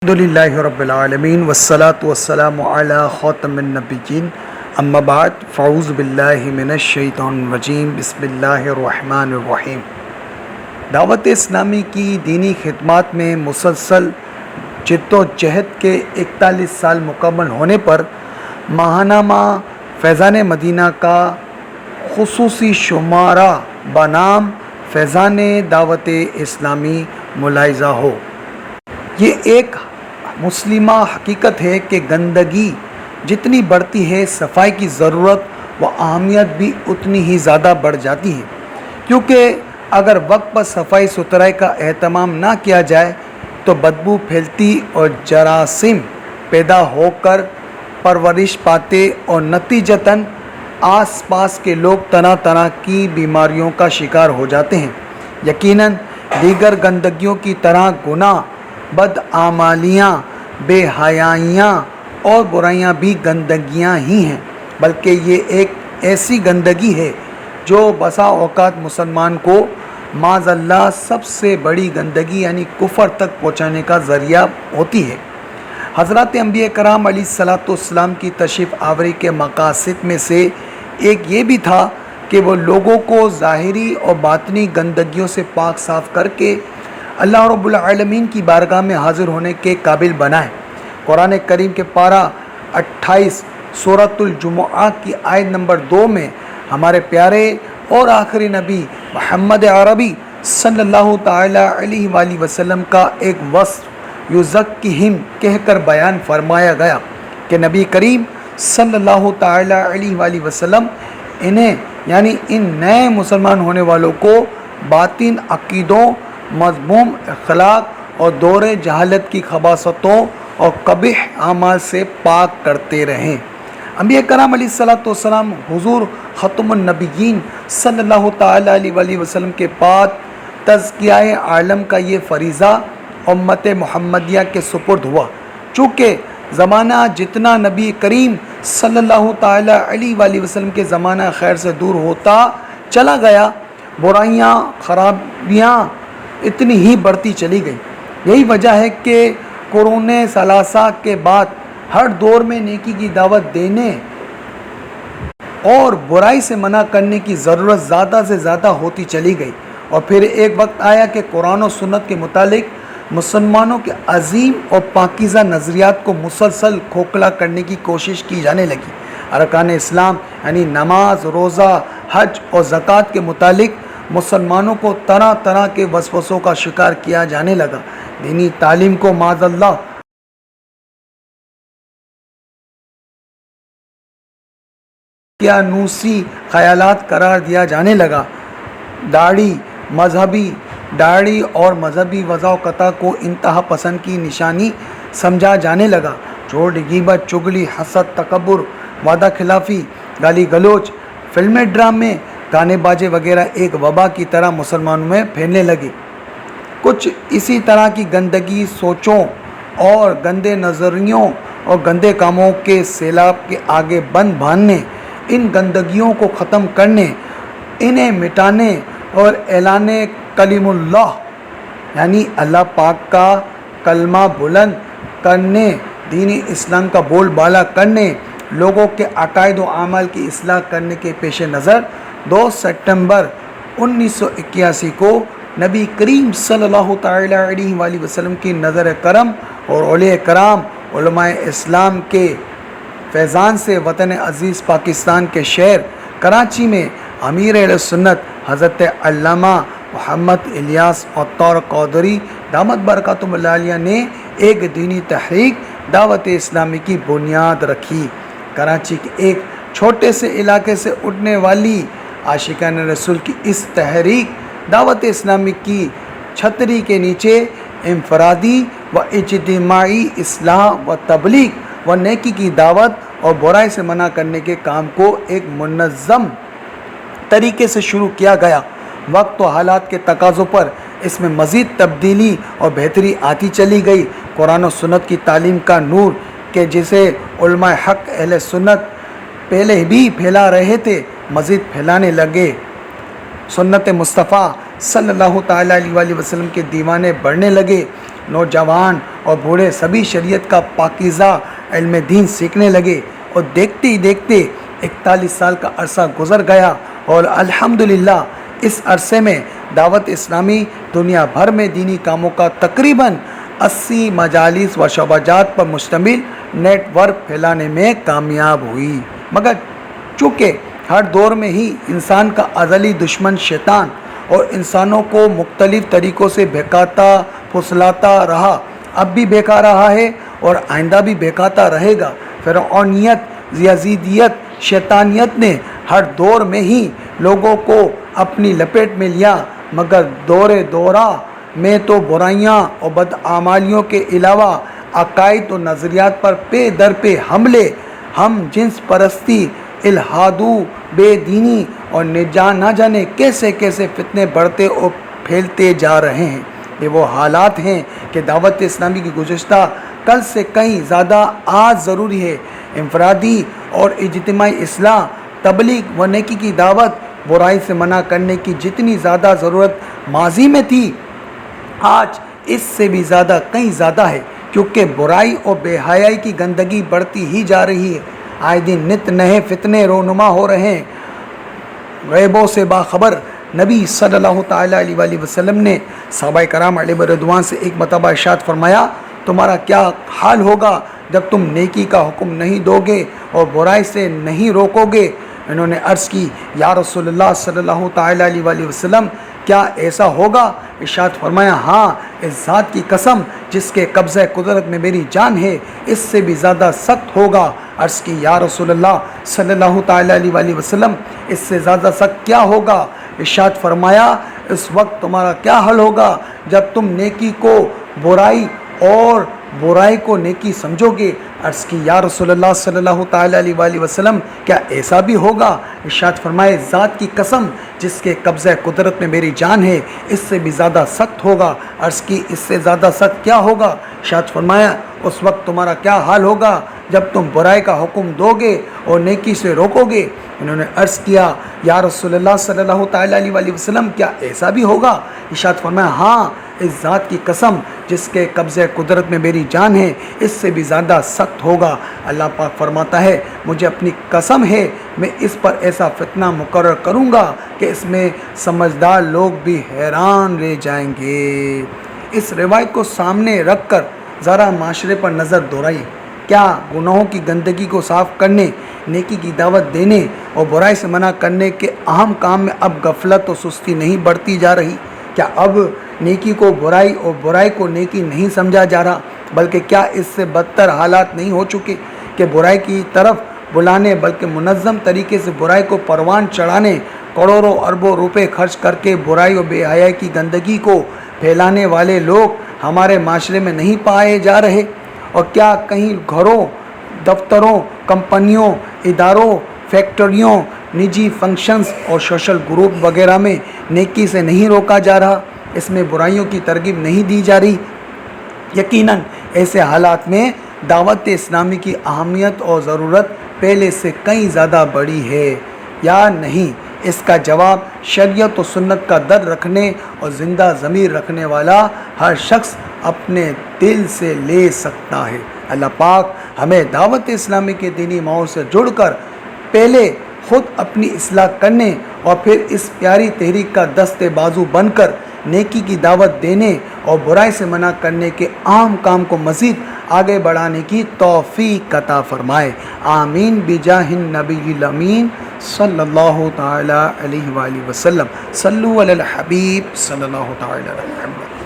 الحمدللہ رب العالمین والصلاة والسلام علی خاتم النبیین اما بعد فاعوذ باللہ من الشیطان الرجیم بسم اللہ الرحمن الرحیم۔ دعوت اسلامی کی دینی خدمات میں مسلسل جد و جہد کے 41 سال مکمل ہونے پر ماہنامہ فیضان مدینہ کا خصوصی شمارہ بنام فیضان دعوت اسلامی ملاحظہ ہو۔ یہ ایک مسلمہ حقیقت ہے کہ گندگی جتنی بڑھتی ہے صفائی کی ضرورت و اہمیت بھی اتنی ہی زیادہ بڑھ جاتی ہے، کیونکہ اگر وقت پر صفائی ستھرائی کا اہتمام نہ کیا جائے تو بدبو پھیلتی اور جراثیم پیدا ہو کر پرورش پاتے اور نتیجتاً آس پاس کے لوگ طرح طرح کی بیماریوں کا شکار ہو جاتے ہیں۔ یقیناً دیگر گندگیوں کی طرح گناہ، بدعمالیاں، بے حیائیاں اور برائیاں بھی گندگیاں ہی ہیں، بلکہ یہ ایک ایسی گندگی ہے جو بسا اوقات مسلمان کو معاذ اللہ سب سے بڑی گندگی یعنی کفر تک پہنچانے کا ذریعہ ہوتی ہے۔ حضرات انبیاء کرام علیہ الصلوۃ والسلام کی تشریف آوری کے مقاصد میں سے ایک یہ بھی تھا کہ وہ لوگوں کو ظاہری اور باطنی گندگیوں سے پاک صاف کر کے اللہ رب العالمین کی بارگاہ میں حاضر ہونے کے قابل بنائے۔ قرآن کریم کے پارہ 28 سورۃ الجمعہ کی آیت نمبر 2 میں ہمارے پیارے اور آخری نبی محمد عربی صلی اللہ تعالی علیہ وآلہ وسلم کا ایک وصف یزکیہم کہہ کر بیان فرمایا گیا کہ نبی کریم صلی اللہ تعالی علیہ وآلہ وسلم انہیں یعنی ان نئے مسلمان ہونے والوں کو باطن عقیدوں، مذموم اخلاق اور دور جہالت کی خباثتوں اور قبیح اعمال سے پاک کرتے رہیں۔ انبیاء کرام علیہ الصلوۃ والسلام حضور ختم النبیین صلی اللہ تعالی علیہ وآلہ وسلم کے بعد تزکیہ عالم کا یہ فریضہ امت محمدیہ کے سپرد ہوا۔ چونکہ زمانہ جتنا نبی کریم صلی اللہ تعالی علیہ وآلہ وسلم کے زمانہ خیر سے دور ہوتا چلا گیا، برائیاں، خرابیاں اتنی ہی بڑھتی چلی گئی۔ یہی وجہ ہے کہ قرون ثلاثہ کے بعد ہر دور میں نیکی کی دعوت دینے اور برائی سے منع کرنے کی ضرورت زیادہ سے زیادہ ہوتی چلی گئی، اور پھر ایک وقت آیا کہ قرآن و سنت کے متعلق مسلمانوں کے عظیم اور پاکیزہ نظریات کو مسلسل کھوکھلا کرنے کی کوشش کی جانے لگی۔ ارکان اسلام یعنی نماز، روزہ، حج اور زکوٰۃ کے متعلق مسلمانوں کو طرح طرح کے وسوسوں کا شکار کیا جانے لگا۔ دینی تعلیم کو معاذ اللہ نوسی خیالات قرار دیا جانے لگا۔ داڑھی اور مذہبی وضاحت کو انتہا پسند کی نشانی سمجھا جانے لگا۔ جھوٹ، غیبت، چغلی، حسد، تکبر، وعدہ خلافی، گالی گلوچ، فلمیں، ڈرامے، گانے باجے وغیرہ ایک وبا کی طرح مسلمانوں میں پھیلنے لگے۔ کچھ اسی طرح کی گندگی سوچوں اور گندے نظریوں اور گندے کاموں کے سیلاب کے آگے بند باندھنے، ان گندگیوں کو ختم کرنے، انہیں مٹانے اور اعلان کلم اللہ یعنی اللہ پاک کا کلمہ بلند کرنے، دین اسلام کا بول بالا کرنے، لوگوں کے عقائد و اعمال کی اصلاح کرنے کے پیش نظر 2 ستمبر 1981 کو نبی کریم صلی اللہ تعالی علیہ وآلہ وسلم کی نظر کرم اور اولیاء کرام علماء اسلام کے فیضان سے وطن عزیز پاکستان کے شہر کراچی میں امیر اہل سنت حضرت علامہ محمد الیاس عطار قادری دامت برکاتہم اللہ علیہ نے ایک دینی تحریک دعوت اسلامی کی بنیاد رکھی۔ کراچی کے ایک چھوٹے سے علاقے سے اٹھنے والی عاشقان رسول کی اس تحریک دعوت اسلامی کی چھتری کے نیچے انفرادی و اجتماعی اصلاح و تبلیغ و نیکی کی دعوت اور برائی سے منع کرنے کے کام کو ایک منظم طریقے سے شروع کیا گیا۔ وقت و حالات کے تقاضوں پر اس میں مزید تبدیلی اور بہتری آتی چلی گئی۔ قرآن و سنت کی تعلیم کا نور کہ جسے علماء حق اہل سنت پہلے بھی پھیلا رہے تھے مزید پھیلانے لگے۔ سنت مصطفیٰ صلی اللہ تعالی علیہ وسلم کے دیوانے بڑھنے لگے۔ نوجوان اور بوڑھے سبھی شریعت کا پاکیزہ علم دین سیکھنے لگے، اور دیکھتے ہی دیکھتے 41 سال کا عرصہ گزر گیا، اور الحمدللہ اس عرصے میں دعوت اسلامی دنیا بھر میں دینی کاموں کا تقریباً 80 مجالس و شعبات پر مشتمل نیٹ ورک پھیلانے میں کامیاب ہوئی۔ مگر چونکہ ہر دور میں ہی انسان کا ازلی دشمن شیطان اور انسانوں کو مختلف طریقوں سے بہکاتا پھسلاتا رہا، اب بھی بہکا رہا ہے اور آئندہ بھی بہکاتا رہے گا۔ فرعونیت، یزیدیت، شیطانیت نے ہر دور میں ہی لوگوں کو اپنی لپیٹ میں لیا، مگر دورہ میں تو برائیاں اور بدعمالیوں کے علاوہ عقائد و نظریات پر پے در پہ حملے، ہم جنس پرستی، الحادو، بے دینی اور نہ جانے کیسے کیسے فتنے بڑھتے اور پھیلتے جا رہے ہیں۔ یہ وہ حالات ہیں کہ دعوت اسلامی کی گزشتہ کل سے کہیں زیادہ آج ضروری ہے۔ انفرادی اور اجتماعی اصلاح، تبلیغ و نیکی کی دعوت، برائی سے منع کرنے کی جتنی زیادہ ضرورت ماضی میں تھی، آج اس سے بھی زیادہ کہیں زیادہ ہے، کیونکہ برائی اور بے حیائی کی گندگی بڑھتی ہی جا رہی ہے۔ آئے دن نت نئے فتنے رونما ہو رہے ہیں۔ غیبوں سے باخبر نبی صلی اللہ تعالیٰ علیہ وآلہ وسلم نے صحابہ کرام علیہ رضوان سے ایک مرتبہ ارشاد فرمایا، تمہارا کیا حال ہوگا جب تم نیکی کا حکم نہیں دو گے اور برائی سے نہیں روکو گے؟ انہوں نے عرض کی، یا رسول اللہ صلی اللہ تعالیٰ علیہ وآلہ وسلم، کیا ایسا ہوگا؟ ارشاد فرمایا، ہاں، اس ذات کی قسم جس کے قبضہ قدرت میں میری جان ہے، اس سے بھی زیادہ سخت ہوگا۔ عرض کی، یا رسول اللہ صلی اللہ تعالیٰ علیہ وآلہ وسلم، اس سے زیادہ سخت کیا ہوگا؟ ارشاد فرمایا، اس وقت تمہارا کیا حل ہوگا جب تم نیکی کو برائی اور برائی کو نیکی سمجھو گے؟ عرض کی، یا رسول اللہ صلی اللہ تعالیٰ علیہ وآلہ وسلم، کیا ایسا بھی ہوگا؟ ارشاد فرمائے، ذات کی قسم جس کے قبضہ قدرت میں میری جان ہے، اس سے بھی زیادہ سخت ہوگا۔ عرض کی، اس سے زیادہ سخت کیا ہوگا؟ ارشاد فرمایا، اس وقت تمہارا کیا حال ہوگا جب تم برائی کا حکم دو گے اور نیکی سے روکو گے؟ انہوں نے عرض کیا، یا رسول اللہ صلی اللہ تعالیٰ علیہ وآلہ وسلم، کیا ایسا بھی ہوگا؟ ارشاد فرمایا، ہاں، اس ذات کی قسم جس کے قبضہ قدرت میں میری جان ہے، اس سے بھی زیادہ سخت ہوگا۔ اللہ پاک فرماتا ہے، مجھے اپنی قسم ہے، میں اس پر ایسا فتنہ مقرر کروں گا کہ اس میں سمجھدار لوگ بھی حیران رہ جائیں گے۔ اس روایت کو سامنے رکھ کر ذرا معاشرے پر نظر دوڑائیے۔ کیا گناہوں کی گندگی کو صاف کرنے، نیکی کی دعوت دینے اور برائی سے منع کرنے کے اہم کام میں اب غفلت و سستی نہیں بڑھتی جا رہی؟ کیا اب نیکی کو برائی اور برائی کو نیکی نہیں سمجھا جا رہا، بلکہ کیا اس سے بدتر حالات نہیں ہو چکے کہ برائی کی طرف بلانے بلکہ منظم طریقے سے برائی کو پروان چڑھانے، کروڑوں اربوں روپے خرچ کر کے برائی اور بے حیائی کی گندگی کو پھیلانے والے لوگ ہمارے معاشرے میں نہیں پائے جا رہے؟ اور کیا کہیں گھروں، دفتروں، کمپنیوں، اداروں، فیکٹریوں، نجی فنکشنز اور سوشل گروپ وغیرہ میں نیکی سے نہیں روکا جا رہا؟ اس میں برائیوں کی ترغیب نہیں دی جا رہی؟ یقیناً ایسے حالات میں دعوت اسلامی کی اہمیت اور ضرورت پہلے سے کہیں زیادہ بڑی ہے یا نہیں؟ اس کا جواب شریعت و سنت کا در رکھنے اور زندہ ضمیر رکھنے والا ہر شخص اپنے دل سے لے سکتا ہے۔ اللہ پاک ہمیں دعوت اسلامی کے دینی ماحول سے جڑ کر پہلے خود اپنی اصلاح کرنے اور پھر اس پیاری تحریک کا دست بازو بن کر نیکی کی دعوت دینے اور برائی سے منع کرنے کے عام کام کو مزید آگے بڑھانے کی توفیق عطا فرمائے۔ آمین بجاہ النبی الامین صلی اللہ تعالی علیہ وآلہ وسلم۔ صلو علی الحبیب صلی اللہ تعالی علیہ وسلم۔